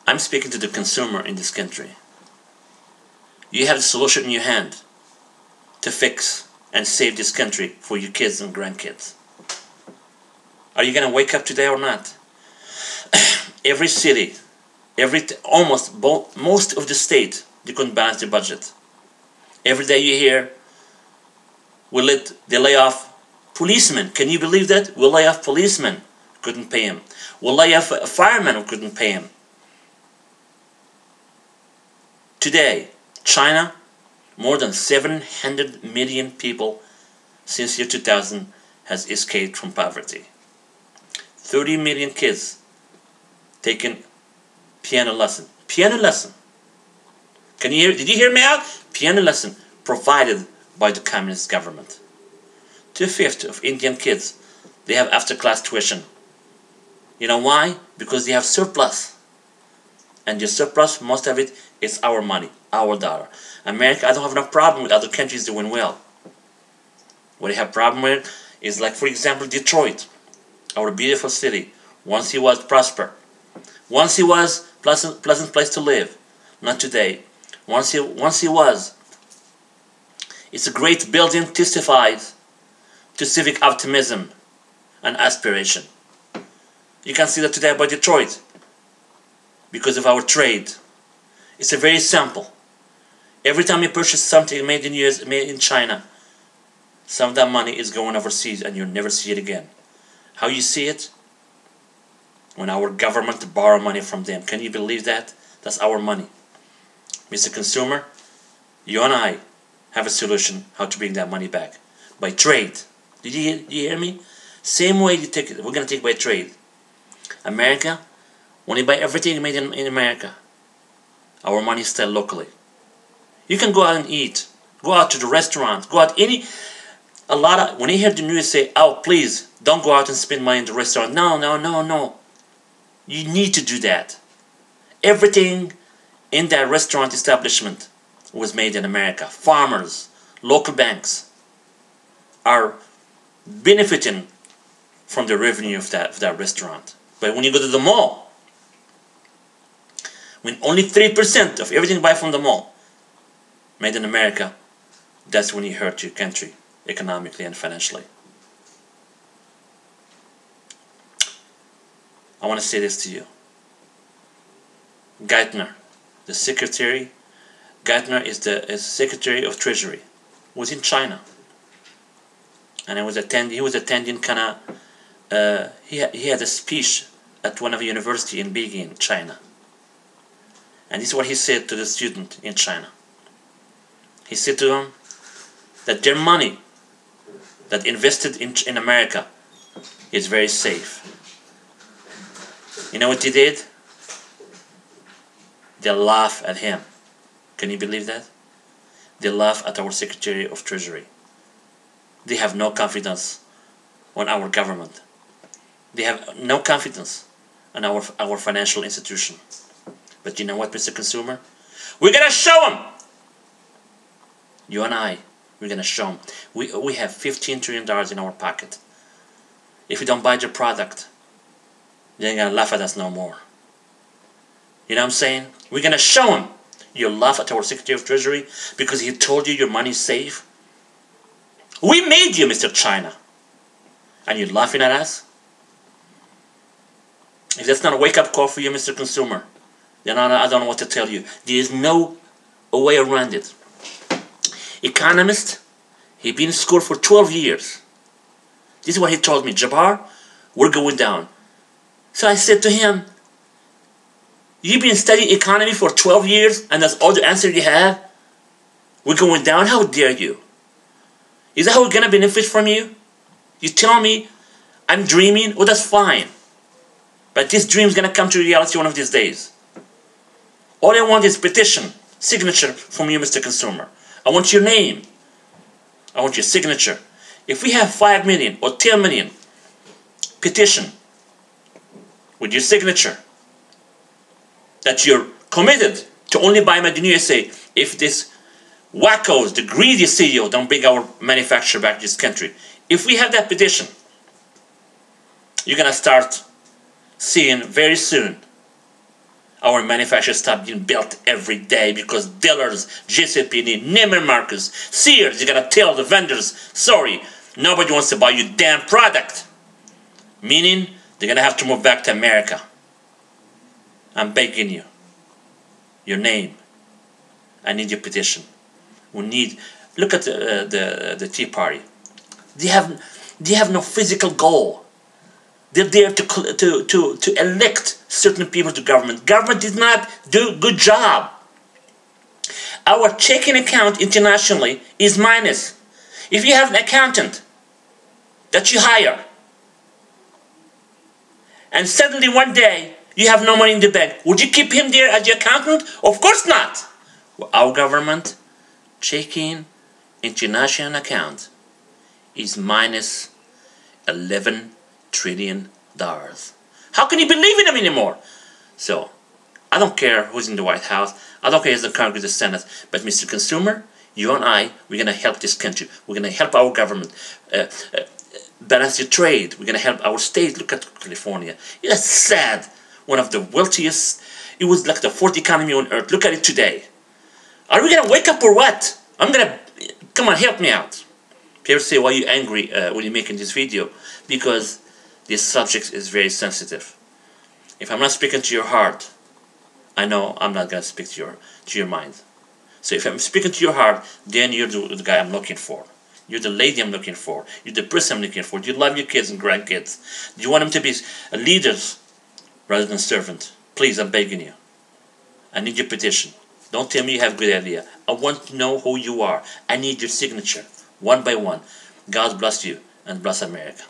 I'm speaking to the consumer in this country. You have the solution in your hand to fix and save this country for your kids and grandkids. Are you going to wake up today or not? Every city, most of the state, they couldn't balance the budget. Every day you hear, they lay off policemen. Can you believe that? We'll lay off policemen. Couldn't pay him. We'll lay off a fireman who couldn't pay him. Today, China, more than 700 million people since year 2000 has escaped from poverty. 30 million kids taking piano lesson. Piano lesson. Can you hear? Did you hear me out? Piano lesson provided by the communist government. 2/5 of Indian kids, they have after-class tuition. You know why? Because they have surplus. And the surplus, most of it, is our money, our dollar. America, I don't have no problem with other countries doing well. What I have problem with is, like, for example, Detroit, our beautiful city. Once he was prosper. Once he was pleasant place to live. Not today. Once he was. It's a great building, testifies to civic optimism and aspiration. You can see that today about Detroit because of our trade. It's a very simple. Every time you purchase something made in US, made in China, some of that money is going overseas and you'll never see it again. How you see it? When our government borrow money from them. Can you believe that? That's our money. Mr. Consumer, you and I have a solution how to bring that money back. By trade. Did you hear me? Same way you take it. We're going to take by trade. America, when you buy everything made in America, our money is still locally. You can go out and eat. Go out to the restaurant. Go out when you hear the news say, oh, please, don't go out and spend money in the restaurant. No, no, no, no. You need to do that. Everything in that restaurant establishment was made in America. Farmers, local banks are benefiting from the revenue of that restaurant. But when you go to the mall, when only 3% of everything you buy from the mall made in America, that's when you hurt your country economically and financially. I want to say this to you. Geithner, the secretary, Geithner is the Secretary of Treasury, was in China. And he was attending kind of, he had a speech at one of the university in Beijing, China. And this is what he said to the student in China. He said to them that their money that invested in America is very safe. You know what they did? They laugh at him. Can you believe that? They laugh at our Secretary of Treasury. They have no confidence on our government. They have no confidence on our financial institution. But you know what, Mr. Consumer? We're going to show them! You and I, we're going to show them. We have $15 trillion in our pocket. If we don't buy their product, they ain't going to laugh at us no more. You know what I'm saying? We're going to show them. You laugh at our Secretary of Treasury because he told you your money's safe. We made you, Mr. China. And you're laughing at us? If that's not a wake-up call for you, Mr. Consumer, then I don't know what to tell you. There is no way around it. Economist, he's been in school for 12 years. This is what he told me. Jabbar, we're going down. So I said to him, you've been studying economy for 12 years and that's all the answer you have? We're going down? How dare you? Is that how we're going to benefit from you? You tell me I'm dreaming? Well, that's fine. But this dream is going to come to reality one of these days. All I want is petition, signature from you, Mr. Consumer. I want your name. I want your signature. If we have 5 million or 10 million petition with your signature that you're committed to only buy made in USA if this wackos, the greedy CEO, don't bring our manufacturer back to this country. If we have that petition, you're going to start seeing very soon our manufacturers stop being built every day because dealers, JCPenney, Neiman Marcus, Sears, you gotta tell the vendors, sorry, nobody wants to buy your damn product. Meaning, they're gonna have to move back to America. I'm begging you. Your name. I need your petition. We need. Look at the Tea Party. They have no physical goal. They're there to elect certain people to government. Government did not do a good job. Our checking account internationally is minus. If you have an accountant that you hire, and suddenly one day you have no money in the bank, would you keep him there as your accountant? Of course not. Our government checking international account is minus $11 trillion. How can you believe in them anymore? So, I don't care who's in the White House. I don't care who's in the Congress, the Senate. But Mr. Consumer, you and I, we're going to help this country. We're going to help our government balance the trade. We're going to help our state. Look at California. It's sad. One of the wealthiest. It was like the fourth economy on earth. Look at it today. Are we going to wake up or what? I'm going to... Come on, help me out. People say, why are you angry when you're making this video? Because this subject is very sensitive. If I'm not speaking to your heart, I know I'm not going to speak to your mind. So if I'm speaking to your heart, then you're the guy I'm looking for. You're the lady I'm looking for. You're the person I'm looking for. Do you love your kids and grandkids? Do you want them to be leaders rather than servants? Please, I'm begging you. I need your petition. Don't tell me you have a good idea. I want to know who you are. I need your signature, one by one. God bless you and bless America.